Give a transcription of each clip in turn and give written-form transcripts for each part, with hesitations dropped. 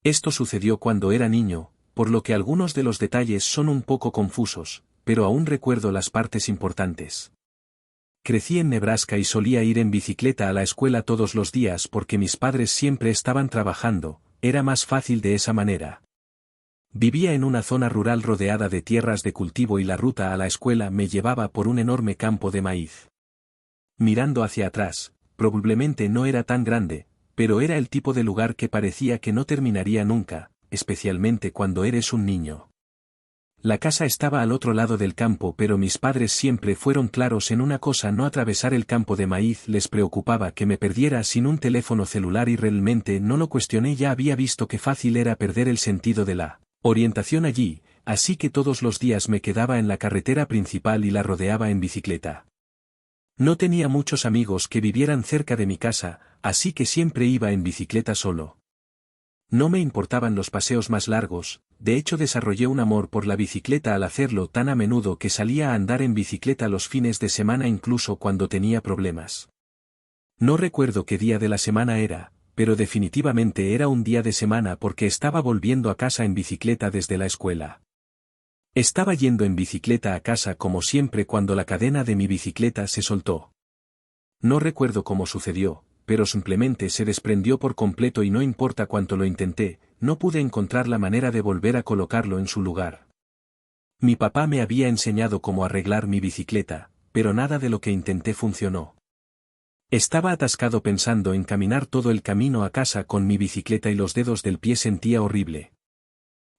Esto sucedió cuando era niño, por lo que algunos de los detalles son un poco confusos, pero aún recuerdo las partes importantes. Crecí en Nebraska y solía ir en bicicleta a la escuela todos los días porque mis padres siempre estaban trabajando, era más fácil de esa manera. Vivía en una zona rural rodeada de tierras de cultivo y la ruta a la escuela me llevaba por un enorme campo de maíz. Mirando hacia atrás, probablemente no era tan grande, pero era el tipo de lugar que parecía que no terminaría nunca, especialmente cuando eres un niño. La casa estaba al otro lado del campo, pero mis padres siempre fueron claros en una cosa: no atravesar el campo de maíz. Les preocupaba que me perdiera sin un teléfono celular y realmente no lo cuestioné, ya había visto que fácil era perder el sentido de la orientación allí, así que todos los días me quedaba en la carretera principal y la rodeaba en bicicleta. No tenía muchos amigos que vivieran cerca de mi casa, así que siempre iba en bicicleta solo. No me importaban los paseos más largos, de hecho desarrollé un amor por la bicicleta al hacerlo tan a menudo que salía a andar en bicicleta los fines de semana incluso cuando tenía problemas. No recuerdo qué día de la semana era, pero definitivamente era un día de semana porque estaba volviendo a casa en bicicleta desde la escuela. Estaba yendo en bicicleta a casa como siempre cuando la cadena de mi bicicleta se soltó. No recuerdo cómo sucedió, pero simplemente se desprendió por completo y no importa cuánto lo intenté, no pude encontrar la manera de volver a colocarlo en su lugar. Mi papá me había enseñado cómo arreglar mi bicicleta, pero nada de lo que intenté funcionó. Estaba atascado pensando en caminar todo el camino a casa con mi bicicleta y los dedos del pie sentía horrible.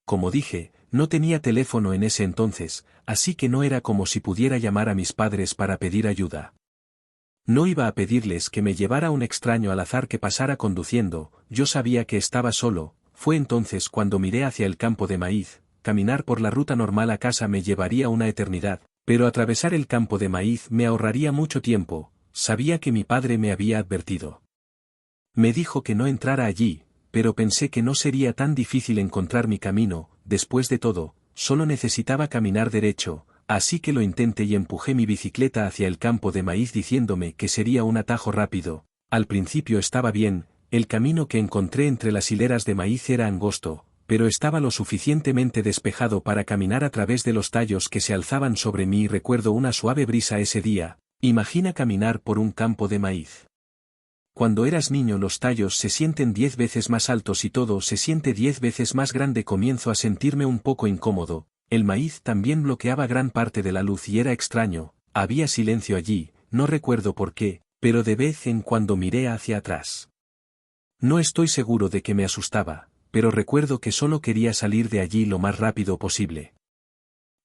Como dije, no tenía teléfono en ese entonces, así que no era como si pudiera llamar a mis padres para pedir ayuda. No iba a pedirles que me llevara un extraño al azar que pasara conduciendo, yo sabía que estaba solo. Fue entonces cuando miré hacia el campo de maíz. Caminar por la ruta normal a casa me llevaría una eternidad, pero atravesar el campo de maíz me ahorraría mucho tiempo. Sabía que mi padre me había advertido. Me dijo que no entrara allí, pero pensé que no sería tan difícil encontrar mi camino. Después de todo, solo necesitaba caminar derecho, así que lo intenté y empujé mi bicicleta hacia el campo de maíz diciéndome que sería un atajo rápido. Al principio estaba bien, el camino que encontré entre las hileras de maíz era angosto, pero estaba lo suficientemente despejado para caminar a través de los tallos que se alzaban sobre mí y recuerdo una suave brisa ese día. Imagina caminar por un campo de maíz. Cuando eras niño los tallos se sienten 10 veces más altos y todo se siente 10 veces más grande. Comienzo a sentirme un poco incómodo. El maíz también bloqueaba gran parte de la luz y era extraño, había silencio allí, no recuerdo por qué, pero de vez en cuando miré hacia atrás. No estoy seguro de que me asustaba, pero recuerdo que solo quería salir de allí lo más rápido posible.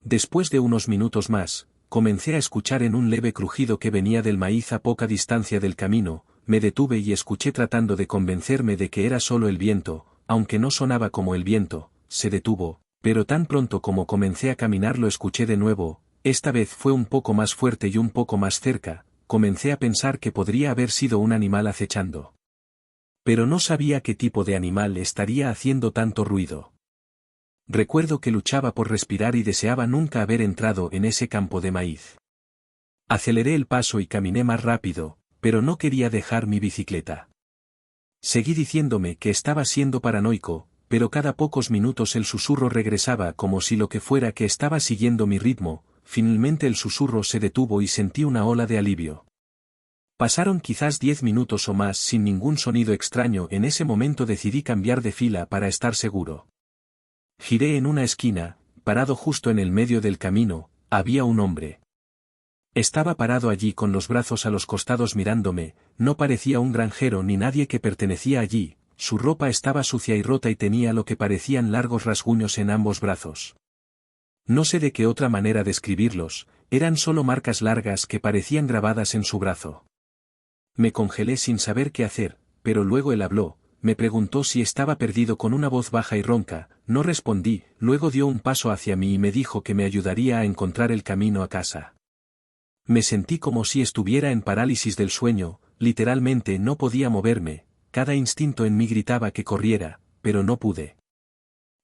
Después de unos minutos más, comencé a escuchar en un leve crujido que venía del maíz a poca distancia del camino. Me detuve y escuché tratando de convencerme de que era solo el viento, aunque no sonaba como el viento. Se detuvo, pero tan pronto como comencé a caminar lo escuché de nuevo. Esta vez fue un poco más fuerte y un poco más cerca. Comencé a pensar que podría haber sido un animal acechando. Pero no sabía qué tipo de animal estaría haciendo tanto ruido. Recuerdo que luchaba por respirar y deseaba nunca haber entrado en ese campo de maíz. Aceleré el paso y caminé más rápido, pero no quería dejar mi bicicleta. Seguí diciéndome que estaba siendo paranoico, pero cada pocos minutos el susurro regresaba como si lo que fuera que estaba siguiendo mi ritmo. Finalmente el susurro se detuvo y sentí una ola de alivio. Pasaron quizás 10 minutos o más sin ningún sonido extraño. En ese momento decidí cambiar de fila para estar seguro. Giré en una esquina, parado justo en el medio del camino, había un hombre. Estaba parado allí con los brazos a los costados mirándome, no parecía un granjero ni nadie que pertenecía allí, su ropa estaba sucia y rota y tenía lo que parecían largos rasguños en ambos brazos. No sé de qué otra manera describirlos, eran solo marcas largas que parecían grabadas en su brazo. Me congelé sin saber qué hacer, pero luego él habló. Me preguntó si estaba perdido con una voz baja y ronca, no respondí, luego dio un paso hacia mí y me dijo que me ayudaría a encontrar el camino a casa. Me sentí como si estuviera en parálisis del sueño, literalmente no podía moverme, cada instinto en mí gritaba que corriera, pero no pude.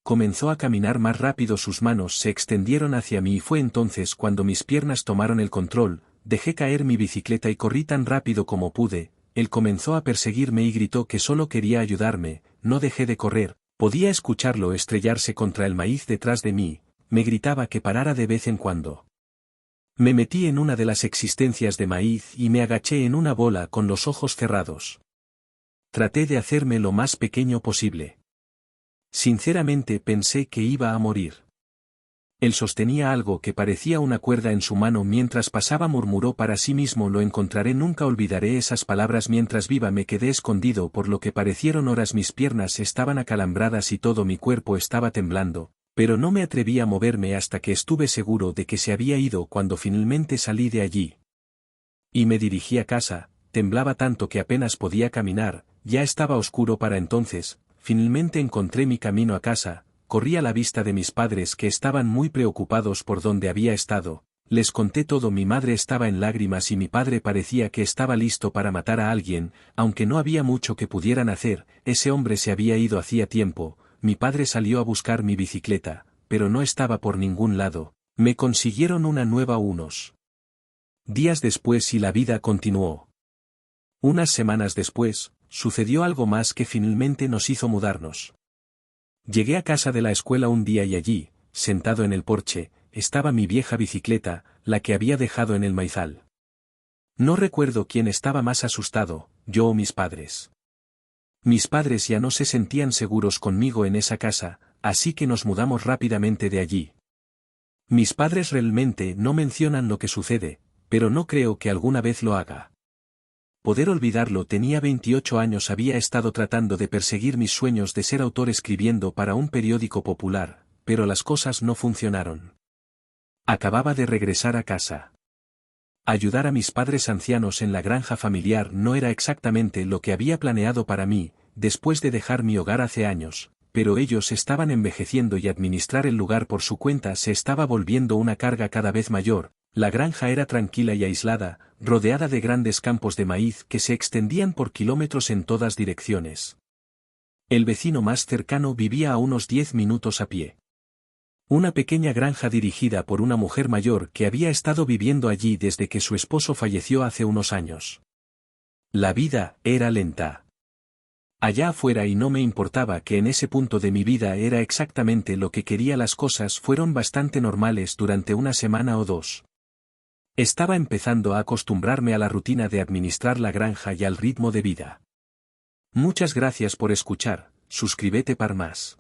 Comenzó a caminar más rápido, sus manos se extendieron hacia mí y fue entonces cuando mis piernas tomaron el control, dejé caer mi bicicleta y corrí tan rápido como pude. Él comenzó a perseguirme y gritó que solo quería ayudarme. No dejé de correr, Podía escucharlo estrellarse contra el maíz detrás de mí, me gritaba que parara de vez en cuando. Me metí en una de las existencias de maíz y me agaché en una bola con los ojos cerrados. Traté de hacerme lo más pequeño posible. Sinceramente pensé que iba a morir. Él sostenía algo que parecía una cuerda en su mano mientras pasaba. Murmuró para sí mismo: lo encontraré. Nunca olvidaré esas palabras. Mientras viva me quedé escondido por lo que parecieron horas. Mis piernas estaban acalambradas y todo mi cuerpo estaba temblando, pero no me atreví a moverme hasta que estuve seguro de que se había ido. Cuando finalmente salí de allí y me dirigí a casa, temblaba tanto que apenas podía caminar. Ya estaba oscuro para entonces. Finalmente encontré mi camino a casa. Corrí a la vista de mis padres, que estaban muy preocupados por dónde había estado. Les conté todo. Mi madre estaba en lágrimas y mi padre parecía que estaba listo para matar a alguien, aunque no había mucho que pudieran hacer. Ese hombre se había ido hacía tiempo. Mi padre salió a buscar mi bicicleta, pero no estaba por ningún lado. Me consiguieron una nueva unos días después y la vida continuó. Unas semanas después, sucedió algo más que finalmente nos hizo mudarnos. Llegué a casa de la escuela un día y allí, sentado en el porche, estaba mi vieja bicicleta, la que había dejado en el maizal. No recuerdo quién estaba más asustado, yo o mis padres. Mis padres ya no se sentían seguros conmigo en esa casa, así que nos mudamos rápidamente de allí. Mis padres realmente no mencionan lo que sucede, pero no creo que alguna vez lo haga. Poder olvidarlo. Tenía 28 años. Había estado tratando de perseguir mis sueños de ser autor escribiendo para un periódico popular, pero las cosas no funcionaron. Acababa de regresar a casa. Ayudar a mis padres ancianos en la granja familiar no era exactamente lo que había planeado para mí, después de dejar mi hogar hace años, pero ellos estaban envejeciendo y administrar el lugar por su cuenta se estaba volviendo una carga cada vez mayor. La granja era tranquila y aislada, rodeada de grandes campos de maíz que se extendían por kilómetros en todas direcciones. El vecino más cercano vivía a unos 10 minutos a pie. Una pequeña granja dirigida por una mujer mayor que había estado viviendo allí desde que su esposo falleció hace unos años. La vida era lenta allá afuera y no me importaba que en ese punto de mi vida era exactamente lo que quería. Las cosas fueron bastante normales durante una semana o dos. Estaba empezando a acostumbrarme a la rutina de administrar la granja y al ritmo de vida. Muchas gracias por escuchar. Suscríbete para más.